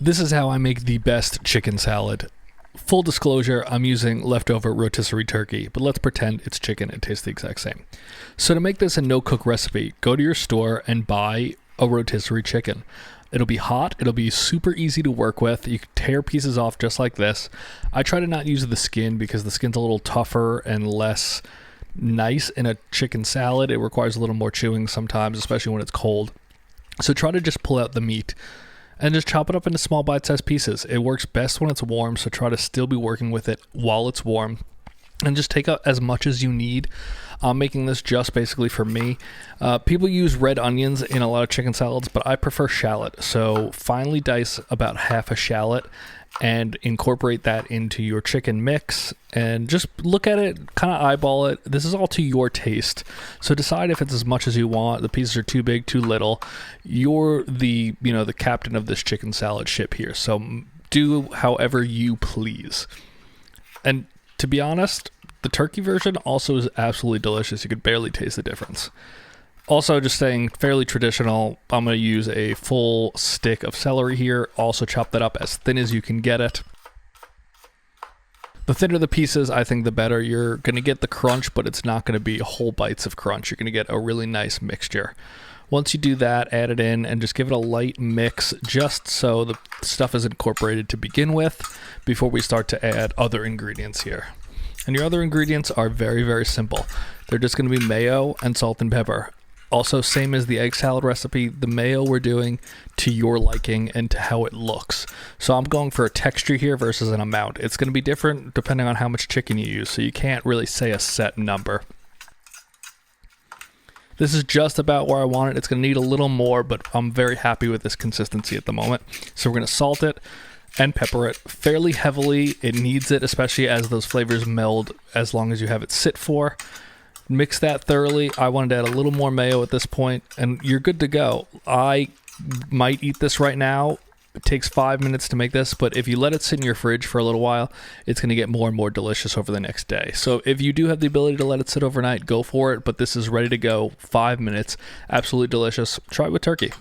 This is how I make the best chicken salad. Full disclosure, I'm using leftover rotisserie turkey, but let's pretend it's chicken. It tastes the exact same. So to make this a no-cook recipe, go to your store and buy a rotisserie chicken. It'll be hot. It'll be super easy to work with. You can tear pieces off just like this. I try to not use the skin because the skin's a little tougher and less nice in a chicken salad. It requires a little more chewing sometimes, especially when it's cold. So try to just pull out the meat and just chop it up into small bite-sized pieces. It works best when it's warm, so try to still be working with it while it's warm. And just take out as much as you need. I'm making this just basically for me. People use red onions in a lot of chicken salads, but I prefer shallot. So finely dice about half a shallot and incorporate that into your chicken mix and just look at it, kind of eyeball it. This is all to your taste. So decide if it's as much as you want. The pieces are too big, too little. You're the captain of this chicken salad ship here. So do however you please. And to be honest, the turkey version also is absolutely delicious. You could barely taste the difference. Also, just staying fairly traditional, I'm going to use a full stick of celery here. Also chop that up as thin as you can get it. The thinner the pieces, I think the better. You're going to get the crunch, but it's not going to be whole bites of crunch. You're going to get a really nice mixture. Once you do that, add it in and just give it a light mix just so the stuff is incorporated to begin with before we start to add other ingredients here. And your other ingredients are very, very simple. They're just going to be mayo and salt and pepper. Also, same as the egg salad recipe, the mayo we're doing to your liking and to how it looks. So I'm going for a texture here versus an amount. It's going to be different depending on how much chicken you use, so you can't really say a set number. This is just about where I want it. It's going to need a little more, but I'm very happy with this consistency at the moment. So we're going to salt it and pepper it fairly heavily. It needs it, especially as those flavors meld, as long as you have it sit for. Mix that thoroughly. I wanted to add a little more mayo at this point, and you're good to go. I might eat this right now. It takes 5 minutes to make this, but if you let it sit in your fridge for a little while, it's going to get more and more delicious over the next day. So if you do have the ability to let it sit overnight, go for it, but this is ready to go. 5 minutes. Absolutely delicious. Try it with turkey.